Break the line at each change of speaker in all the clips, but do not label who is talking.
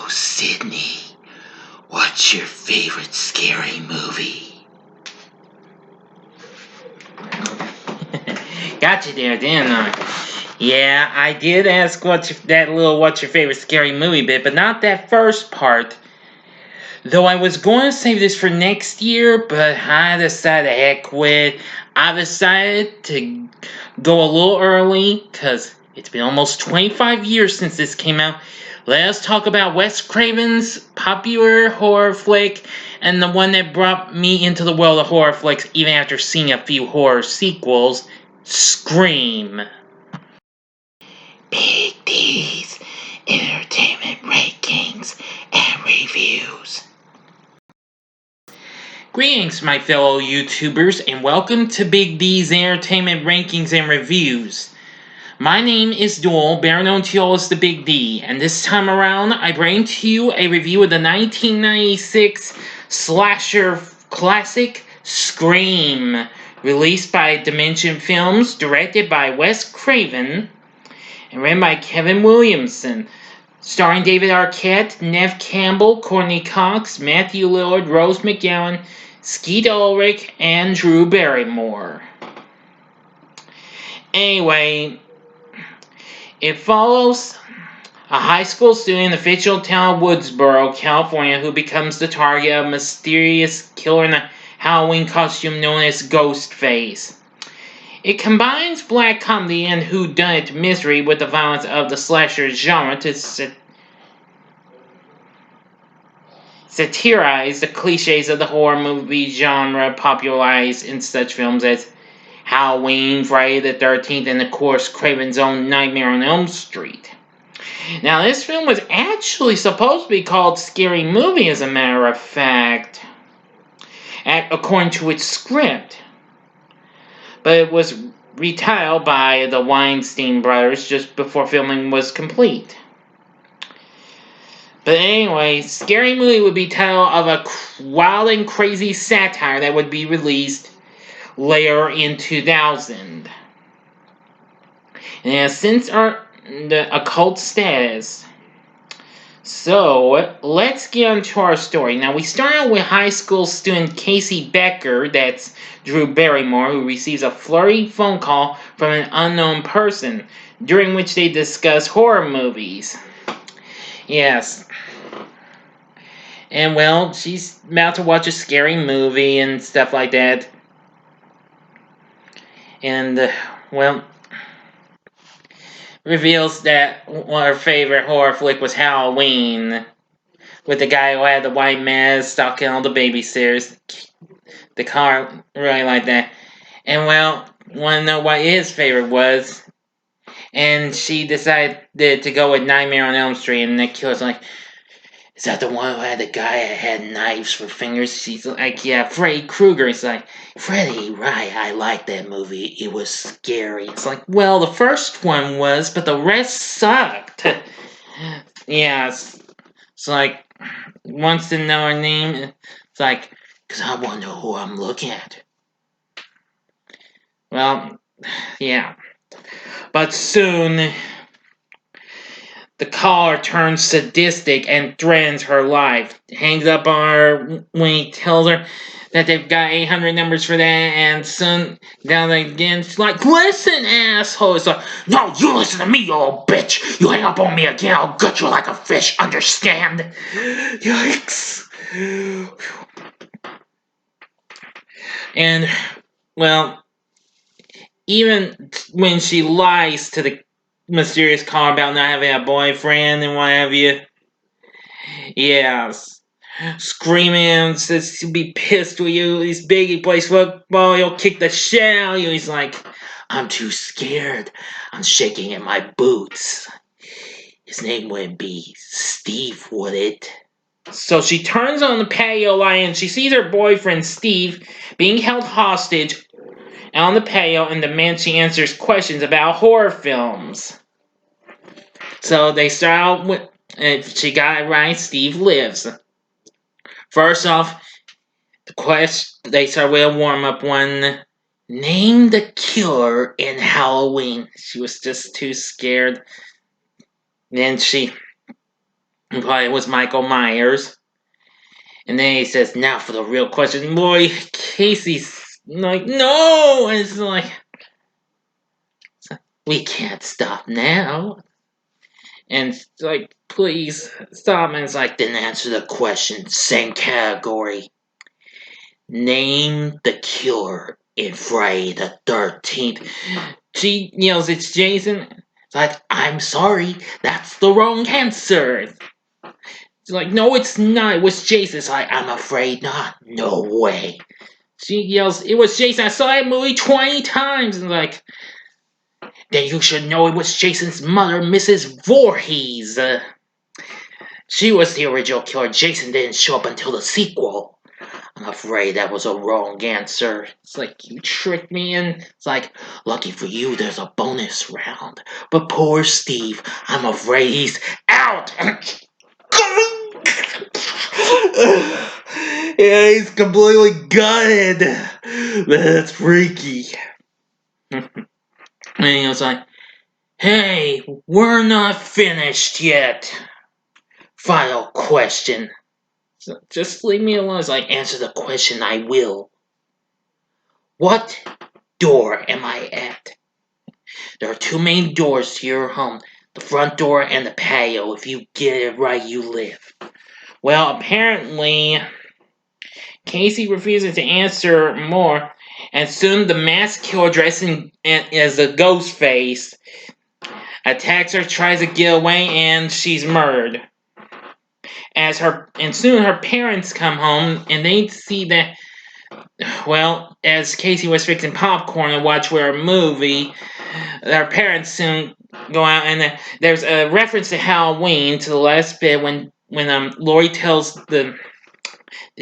Sydney, what's your favorite scary movie? Got you there, didn't I? Yeah, I did ask what's your favorite scary movie bit, but not that first part. Though I was going to save this for next year, but I decided heck with. I decided to go a little early, because it's been almost 25 years since this came out. Let us talk about Wes Craven's popular horror flick, and the one that brought me into the world of horror flicks even after seeing a few horror sequels, Scream. Big D's Entertainment Rankings and Reviews. Greetings, my fellow YouTubers, and welcome to Big D's Entertainment Rankings and Reviews. My name is Duel, better known to you all as the Big D, and this time around I bring to you a review of the 1996 slasher classic Scream, released by Dimension Films, directed by Wes Craven, and written by Kevin Williamson, starring David Arquette, Neve Campbell, Courtney Cox, Matthew Lillard, Rose McGowan, Skeet Ulrich, and Drew Barrymore. Anyway, it follows a high school student in the fictional town of Woodsboro, California, who becomes the target of a mysterious killer in a Halloween costume known as Ghostface. It combines black comedy and whodunit mystery with the violence of the slasher genre to satirize the cliches of the horror movie genre popularized in such films as Halloween, Friday the 13th, and of course Craven's own Nightmare on Elm Street. Now, this film was actually supposed to be called Scary Movie, as a matter of fact, according to its script. But it was retitled by the Weinstein brothers just before filming was complete. But anyway, Scary Movie would be title of a wild and crazy satire that would be released later in 2000. And it has since earned a cult status. So, let's get on to our story. Now, we start out with high school student Casey Becker, that's Drew Barrymore, who receives a flurried phone call from an unknown person, during which they discuss horror movies. Yes. And, well, she's about to watch a scary movie and stuff like that. And, well, reveals that her favorite horror flick was Halloween, with the guy who had the white mask stalking all the babysitters. The car, really like that. And, well, want to know what his favorite was. And she decided to go with Nightmare on Elm Street, and the killer's like, is that the one who had the guy that had knives for fingers? She's like, yeah, Freddy Krueger. He's like, Freddy, right, I like that movie. It was scary. It's like, well, the first one was, but the rest sucked. Yeah, it's like, wants to know her name. It's like, because I want to know who I'm looking at. Well, yeah. But soon, the caller turns sadistic and threatens her life. Hangs up on her when he tells her that they've got 800 numbers for that, and soon down again, she's like, listen, asshole. It's like, no, you listen to me, you old bitch. You hang up on me again, I'll gut you like a fish, understand? Yikes. And, well, even when she lies to the mysterious caller about not having a boyfriend and what have you, yes, screaming, says he'll be pissed with you, he's big, he plays football, he'll kick the shit out of you. He's like, I'm too scared, I'm shaking in my boots. His name wouldn't be Steve, would it? So she turns on the patio light and she sees her boyfriend Steve being held hostage on the patio and demands she answers questions about horror films. So they start out with, if she got it right, Steve lives. First off, they start with a warm-up one. Name the killer in Halloween. She was just too scared. Then she It was Michael Myers. And then he says, now for the real question. Boy, Casey's like, no! And it's like, we can't stop now. And it's like, please stop. And it's like, then answer the question. Same category. Name the killer in Friday the 13th. She yells, it's Jason. It's like, I'm sorry, that's the wrong answer. It's like, no, it's not. It was Jason. It's like, I'm afraid not. No way. She yells, it was Jason. I saw that movie 20 times. And like, then you should know it was Jason's mother, Mrs. Voorhees. She was the original killer. Jason didn't show up until the sequel. I'm afraid that was a wrong answer. It's like, you tricked me, and it's like, lucky for you, there's a bonus round. But poor Steve, I'm afraid he's out. Yeah, he's completely gutted. That's freaky. And he was like, hey, we're not finished yet. Final question. So just leave me alone. It's like, answer the question, I will. What door am I at? There are two main doors to your home. The front door and the patio. If you get it right, you live. Well, apparently, Casey refuses to answer more, and soon the masked killer dressed as a ghost face attacks her, tries to get away, and she's murdered. And soon her parents come home, and they see that, well, as Casey was fixing popcorn and watch a movie, their parents soon go out, and there's a reference to Halloween to the last bit when Lori tells the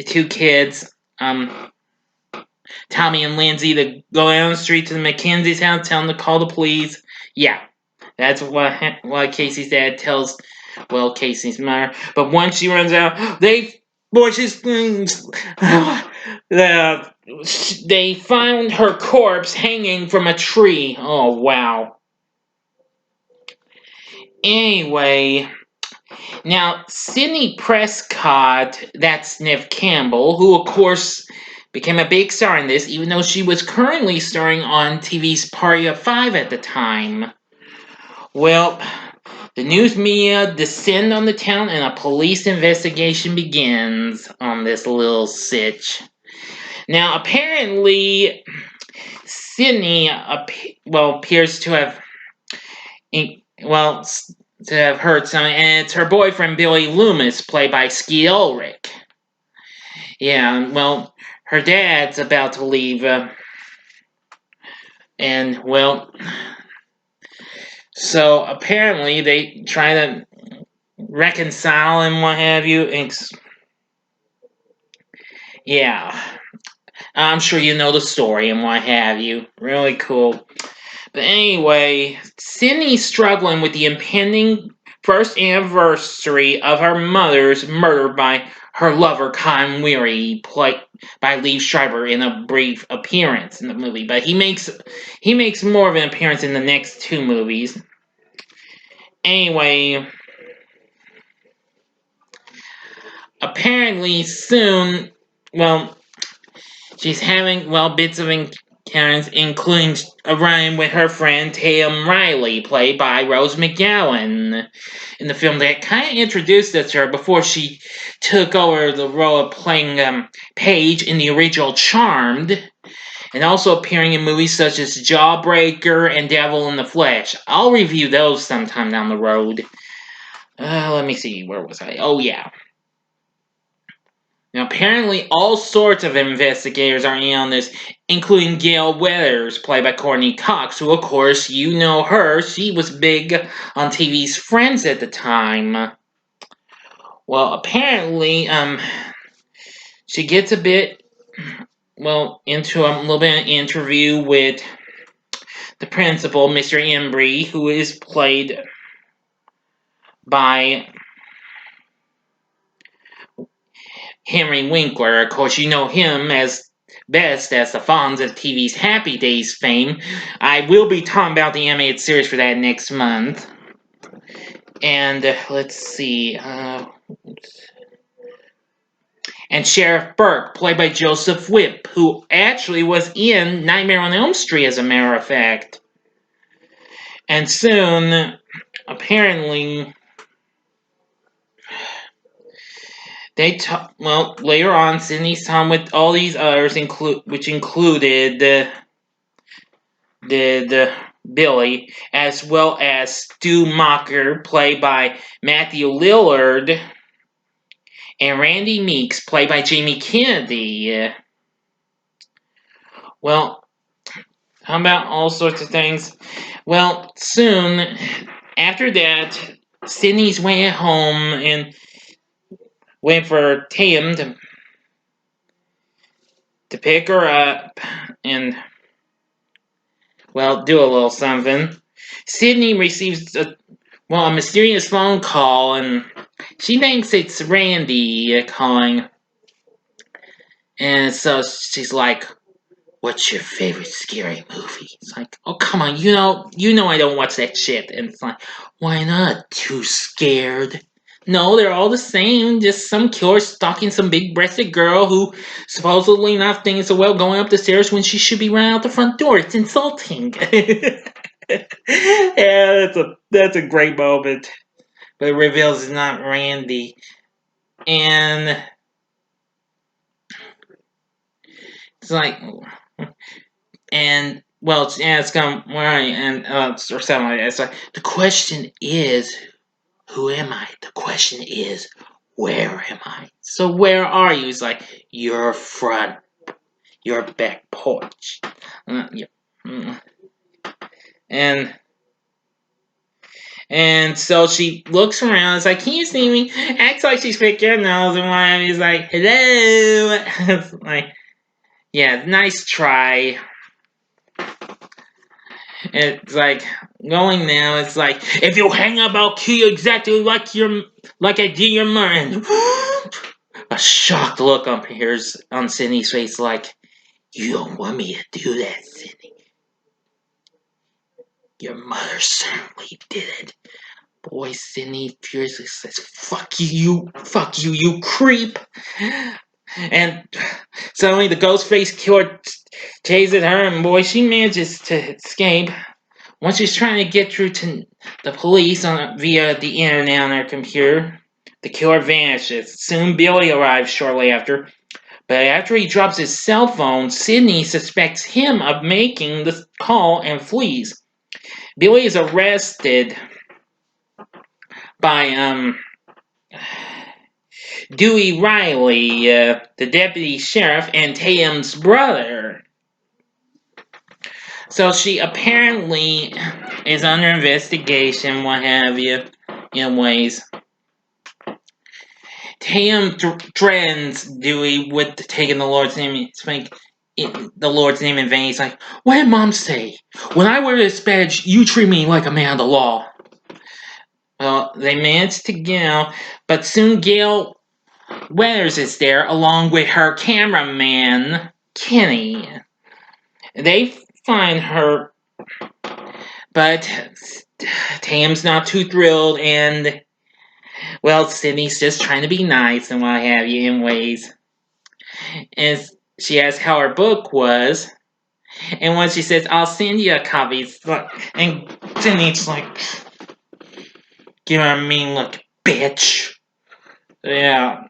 two kids, Tommy and Lindsay, to go down the street to the McKenzie's house, tell them to call the police. Yeah, that's what Casey's dad tells, well, Casey's mother. But once she runs out, they found her corpse hanging from a tree. Oh, wow. Anyway, now, Sidney Prescott, that's Neve Campbell, who, of course, became a big star in this, even though she was currently starring on TV's Party of Five at the time. Well, the news media descend on the town and a police investigation begins on this little sitch. Now, apparently, Sidney appears to have heard something, and it's her boyfriend Billy Loomis, played by Skeet Ulrich. Yeah, well, her dad's about to leave, and well, so apparently they try to reconcile and what have you. Yeah, I'm sure you know the story and what have you. Really cool. But anyway, Sidney's struggling with the impending first anniversary of her mother's murder by her lover, Con Weary, played by Liev Schreiber in a brief appearance in the movie. But he makes more of an appearance in the next two movies. Anyway, apparently soon, well, she's having, bits of encounters, including a run with her friend Tatum Riley, played by Rose McGowan, in the film that kind of introduced us to her before she took over the role of playing Paige in the original Charmed, and also appearing in movies such as Jawbreaker and Devil in the Flesh. I'll review those sometime down the road. Let me see, where was I? Oh, yeah. Now, apparently, all sorts of investigators are in on this, including Gail Weathers, played by Courtney Cox, who, of course, you know her. She was big on TV's Friends at the time. Well, apparently, she gets a bit, into a little bit of an interview with the principal, Mr. Embry, who is played by Henry Winkler. Of course, you know him as best as the Fonz of TV's Happy Days fame. I will be talking about the animated series for that next month. And let's see. And Sheriff Burke, played by Joseph Whipp, who actually was in Nightmare on Elm Street, as a matter of fact. And soon, apparently, later on, Sidney's time with all these others, which included Billy, as well as Stu Mocker, played by Matthew Lillard, and Randy Meeks, played by Jamie Kennedy. Well, how about all sorts of things? Well, soon after that, Sidney's went home and went for Tim to pick her up and, well, do a little something. Sidney receives a mysterious phone call, and she thinks it's Randy calling. And so she's like, "What's your favorite scary movie?" It's like, "Oh, come on, you know I don't watch that shit." And it's like, "Why not? Too scared?" No, they're all the same. Just some killer stalking some big-breasted girl who supposedly not thinking so well going up the stairs when she should be running out the front door. It's insulting. Yeah, that's a great moment. But it reveals it's not Randy. And it's like, and well, it's going right, and or something like that. It's like, the question is, who am I? The question is, where am I? So where are you? It's like, your back porch. Yeah. And so she looks around. It's like, "Can you see me?" Acts like she's picking her nose, and one of like, "Hello." It's like, yeah, nice try. It's like, going now. It's like, "If you hang up, I'll kill you exactly like I did your mother." A shocked look appears on Sidney's face, like, "You don't want me to do that, Sidney. Your mother certainly did it." Boy, Sidney furiously says, "Fuck you, you creep." And suddenly the ghost face killer chases her, and boy, she manages to escape. Once she's trying to get through to the police via the internet on her computer, the killer vanishes. Soon Billy arrives shortly after, but after he drops his cell phone, Sidney suspects him of making the call and flees. Billy is arrested by Dewey Riley, the deputy sheriff, and Tatum's brother. So she apparently is under investigation, what have you, in ways. Tatum threatens Dewey with taking the Lord's name. It's like, the Lord's name in vain. He's like, "What did Mom say? When I wear this badge, you treat me like a man of the law." Well, they manage to get out, but soon Gail Weathers is there along with her cameraman, Kenny. They find her, but Tam's not too thrilled, and, well, Sydney's just trying to be nice and what have you in ways. And she asks how her book was, and when she says, "I'll send you a copy," and Sydney's like, give her a mean look, "Bitch." Yeah.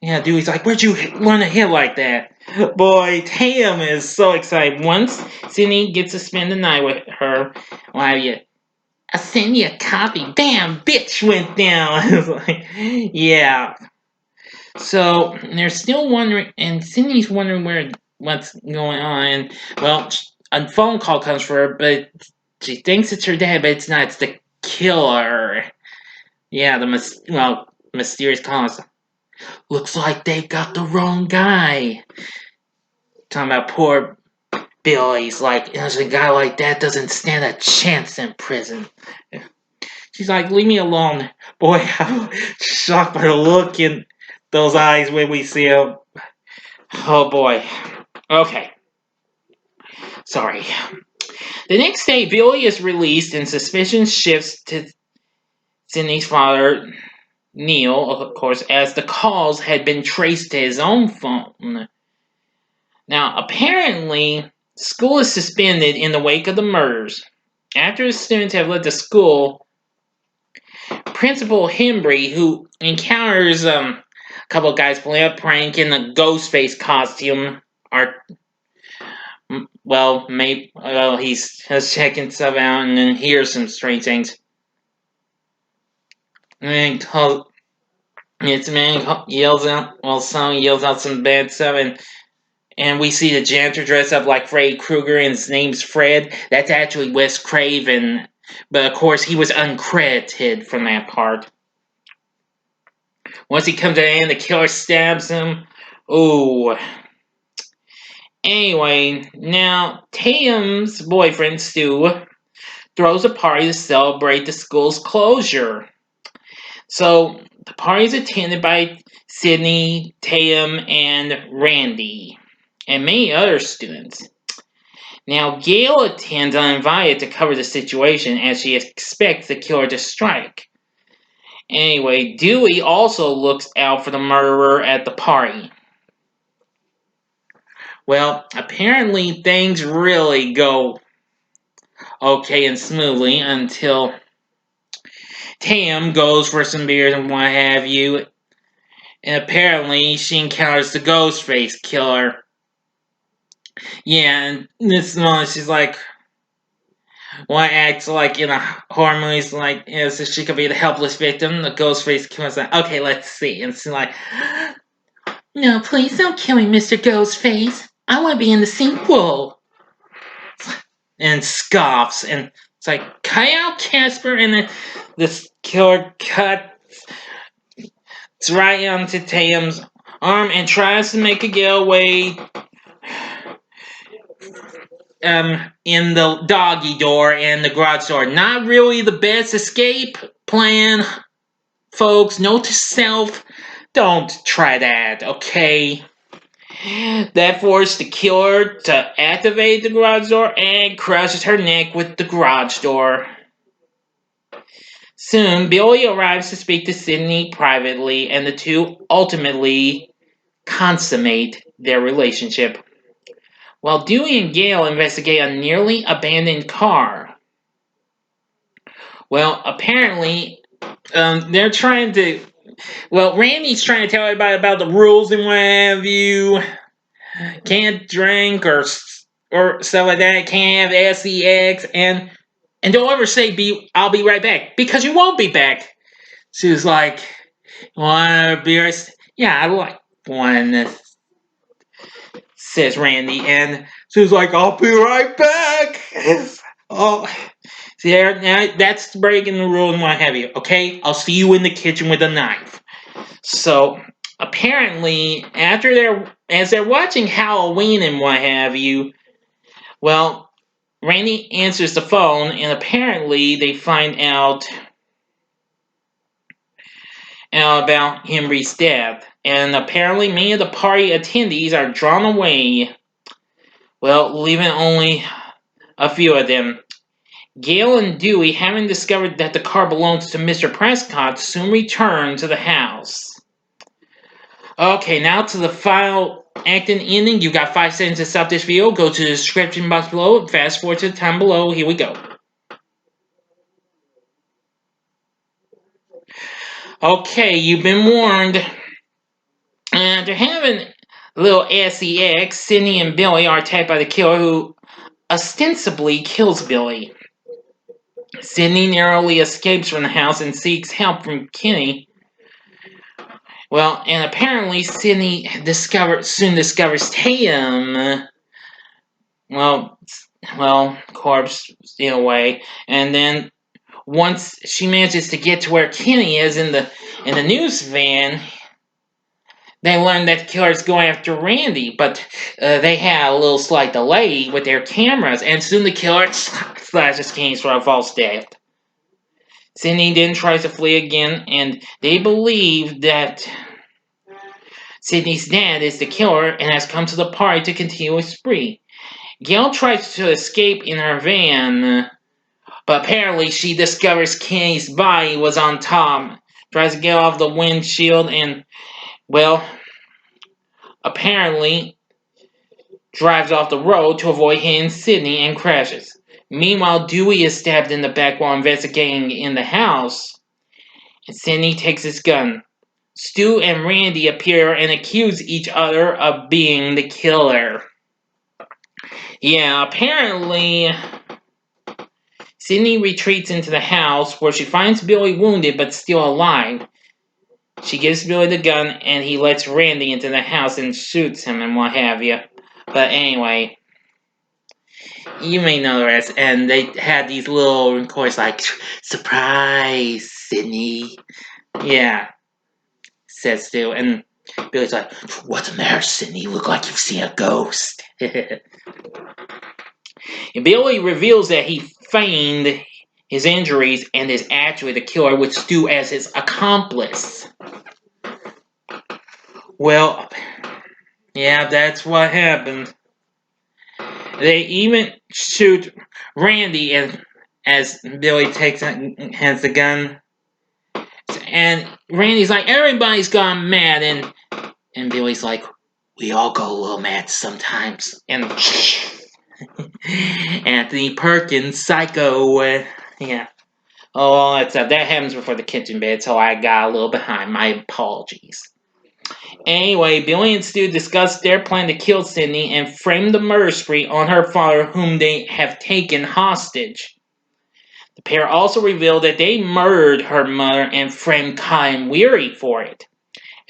Yeah, Dewey's like, "Where'd you learn to hit like that?" Boy, Tam is so excited. Once Sydney gets to spend the night with her, why have you? "I'll send you a copy." Bam, bitch went down. It's like, yeah. So they're still wondering, and Sydney's wondering what's going on. And, well, a phone call comes for her, but she thinks it's her dad, but it's not. It's the killer. Yeah, the mysterious caller. "Looks like they got the wrong guy." Talking about poor Billy's like, "A guy like that doesn't stand a chance in prison." She's like, "Leave me alone." Boy, I'm shocked by the look in those eyes when we see him. Oh boy. Okay. Sorry. The next day, Billy is released and suspicion shifts to Sydney's father, Neil, of course, as the calls had been traced to his own phone. Now, apparently, school is suspended in the wake of the murders. After the students have left the school, Principal Hembry, who encounters a couple of guys playing a prank in a ghost face costume, are he's just checking stuff out and then hears some strange things. And man yells out, someone yells out some bad stuff, and we see the janitor dress up like Freddy Krueger, and his name's Fred. That's actually Wes Craven, but of course he was uncredited from that part. Once he comes in, the killer stabs him. Ooh. Anyway, now Tatum's boyfriend, Stu, throws a party to celebrate the school's closure. So, the party is attended by Sydney, Tatum, and Randy, and many other students. Now, Gail attends uninvited to cover the situation as she expects the killer to strike. Anyway, Dewey also looks out for the murderer at the party. Well, apparently things really go okay and smoothly until Tam goes for some beers and what have you, and apparently she encounters the Ghostface killer. Yeah, and this one she's like, acts like in a horror movie, like, so she could be the helpless victim. The Ghostface killer's like, okay, let's see, and she's like, no, please don't kill me, Mr. Ghostface. I want to be in the sequel. And scoffs, and it's like, cut out Casper, and then this killer cuts right onto Tatum's arm and tries to make a getaway in the doggy door and the garage door. Not really the best escape plan, folks. Note to self, don't try that, okay? That forced the killer to activate the garage door and crushes her neck with the garage door. Soon, Billy arrives to speak to Sydney privately, and the two ultimately consummate their relationship. While Dewey and Gale investigate a nearly abandoned car. Well, apparently, they're trying to... Well, Randy's trying to tell everybody about the rules and what have you. Can't drink or stuff like that. Can't have sex. And don't ever say, I'll be right back. Because you won't be back. She was like, want a beer? Yeah, I like one, says Randy. And she was like, I'll be right back. Oh, see there, now that's breaking the rule and what have you. Okay, I'll see you in the kitchen with a knife. So apparently, as they're watching Halloween and what have you, well, Randy answers the phone, and apparently they find out about Henry's death. And apparently many of the party attendees are drawn away. Well, leaving only a few of them. Gale and Dewey, having discovered that the car belongs to Mr. Prescott, soon return to the house. Okay, now to the final act and ending. You got 5 seconds to stop this video. Go to the description box below. Fast forward to the time below. Here we go. Okay, you've been warned. After having a little sex, Sydney and Billy are attacked by the killer, who ostensibly kills Billy. Sydney narrowly escapes from the house and seeks help from Kenny. Well, and apparently Sydney soon discovers Tatum. Corpse in a way, and then once she manages to get to where Kenny is in the news van, they learn that the killer is going after Randy, but they had a little slight delay with their cameras, and soon the killer slashes Kenny's for a false death. Sydney then tries to flee again, and they believe that Sydney's dad is the killer and has come to the party to continue his spree. Gail tries to escape in her van. But apparently she discovers Kenny's body was on top, tries to get off the windshield, and, well, apparently drives off the road to avoid hitting Sydney and crashes. Meanwhile, Dewey is stabbed in the back while investigating in the house, and Sydney takes his gun. Stu and Randy appear and accuse each other of being the killer. Yeah, apparently, Sydney retreats into the house where she finds Billy wounded but still alive. She gives Billy the gun and he lets Randy into the house and shoots him and what have you. But anyway, you may know the rest. And they had these little chorus like, "Surprise, Sydney." Yeah, says Stu. And Billy's like, "What's the matter, Sydney? You look like you've seen a ghost." And Billy reveals that he feigned his injuries and is actually the killer, with Stu as his accomplice. Well, yeah, that's what happened. They even shoot Randy as Billy has the gun. And Randy's like, "Everybody's gone mad," and Billy's like, "We all go a little mad sometimes." And Anthony Perkins, Psycho, yeah. Oh, that stuff. That happens before the kitchen bed, so I got a little behind. My apologies. Anyway, Billy and Stu discuss their plan to kill Sydney and frame the murder spree on her father, whom they have taken hostage. The pair also reveal that they murdered her mother and framed Colin Weary for it.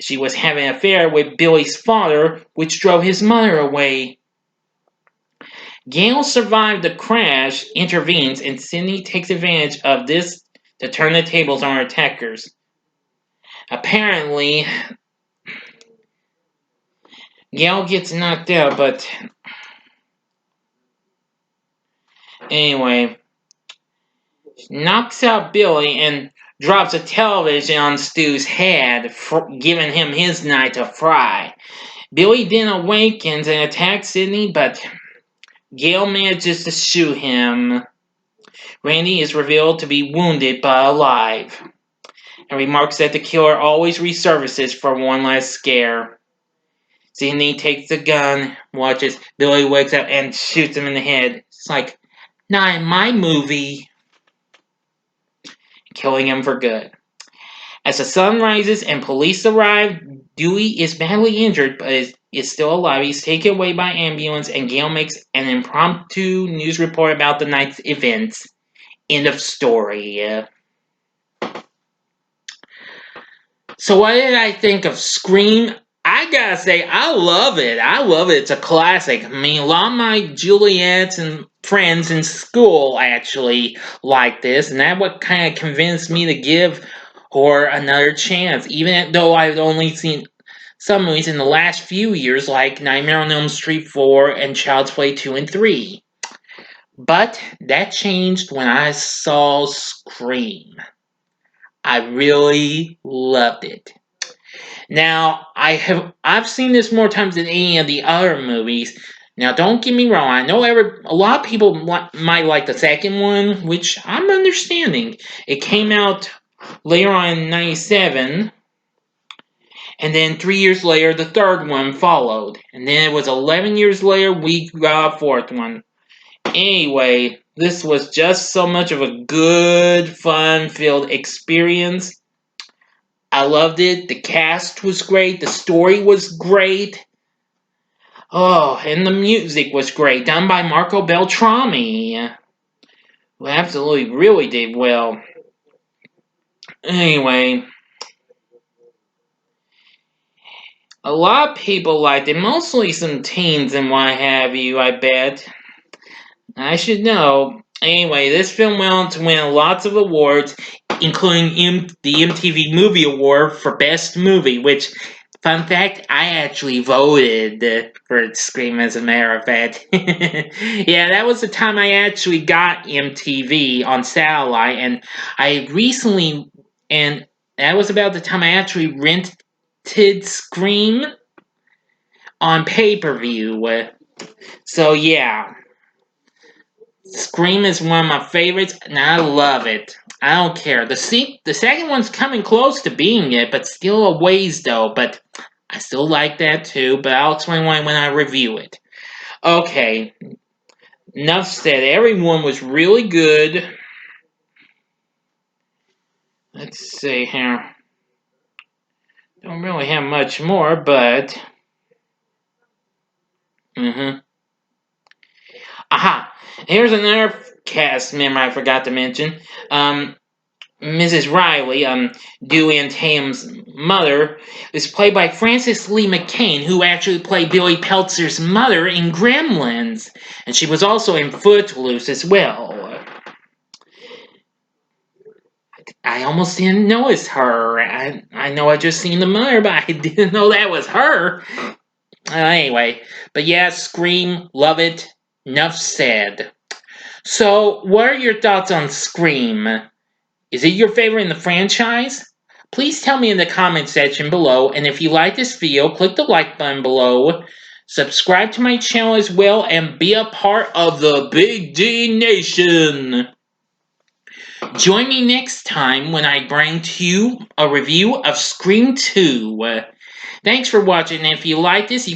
She was having an affair with Billy's father, which drove his mother away. Gail survived the crash, intervenes, and Sydney takes advantage of this to turn the tables on her attackers. Apparently, Gail gets knocked out, but anyway, knocks out Billy and drops a television on Stu's head, giving him his night to fry. Billy then awakens and attacks Sydney, but Gail manages to shoot him. Randy is revealed to be wounded but alive, and remarks that the killer always resurfaces for one last scare. Sydney takes the gun, watches Billy wakes up, and shoots him in the head. It's like, not in my movie. Killing him for good. As the sun rises and police arrive, Dewey is badly injured but is still alive. He's taken away by ambulance, and Gail makes an impromptu news report about the night's events. End of story. So what did I think of Scream? I gotta say, I love it. I love it. It's a classic. I mean, a lot of my Juliets and friends in school actually like this, and that what kind of convinced me to give horror another chance, even though I've only seen some movies in the last few years, like Nightmare on Elm Street 4 and Child's Play 2 and 3. But that changed when I saw Scream. I really loved it. Now, I've seen this more times than any of the other movies. Now, don't get me wrong. I know a lot of people might like the second one, which I'm understanding. It came out later on in '97, and then 3 years later, the third one followed, and then it was 11 years later we got a fourth one. Anyway, this was just so much of a good, fun-filled experience. I loved it. The cast was great. The story was great. Oh, and the music was great. Done by Marco Beltrami, who absolutely really did well. Anyway, a lot of people liked it. Mostly some teens and what have you, I bet. I should know. Anyway, this film went on to win lots of awards, including the MTV Movie Award for Best Movie, which, fun fact, I actually voted for Scream, as a matter of fact. Yeah, that was the time I actually got MTV on satellite, and that was about the time I actually rented Scream on pay-per-view. So, yeah. Scream is one of my favorites, and I love it. I don't care. The second one's coming close to being it, but still a ways though. But I still like that too. But I'll explain why when I review it. Okay, enough said. Everyone was really good. Let's see here. Don't really have much more, but aha. Here's another cast member I forgot to mention. Mrs. Riley, Dewey and Tam's mother, is played by Frances Lee McCain, who actually played Billy Peltzer's mother in Gremlins, and she was also in Footloose as well. I almost didn't notice her. I know I just seen the mother, but I didn't know that was her. Anyway, but yeah, Scream, love it. Enough said. So, what are your thoughts on Scream? Is it your favorite in the franchise? Please tell me in the comment section below, and if you like this video, click the like button below. Subscribe to my channel as well, and be a part of the Big D Nation. Join me next time when I bring to you a review of Scream 2. Thanks for watching, and if you like this,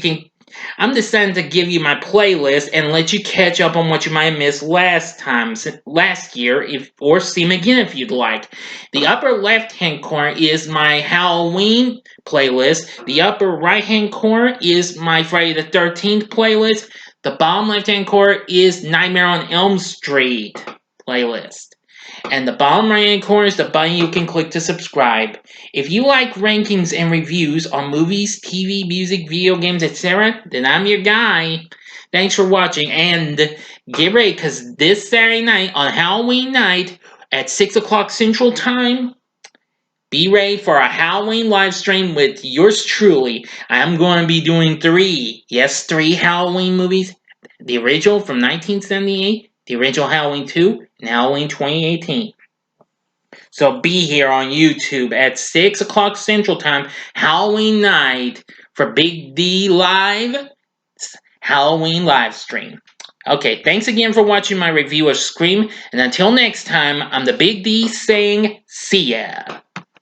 I'm deciding to give you my playlist and let you catch up on what you might have missed last year, or see them again if you'd like. The upper left-hand corner is my Halloween playlist. The upper right-hand corner is my Friday the 13th playlist. The bottom left-hand corner is Nightmare on Elm Street playlist. And the bottom right-hand corner is the button you can click to subscribe. If you like rankings and reviews on movies, TV, music, video games, etc., then I'm your guy. Thanks for watching, and get ready, because this Saturday night, on Halloween night, at 6 o'clock Central Time, be ready for a Halloween live stream with yours truly. I'm going to be doing three Halloween movies. The original from 1978, the original Halloween 2, and Halloween 2018. So be here on YouTube at 6 o'clock Central Time, Halloween night, for Big D Live Halloween live stream. Okay, thanks again for watching my review of Scream, and until next time, I'm the Big D saying, see ya.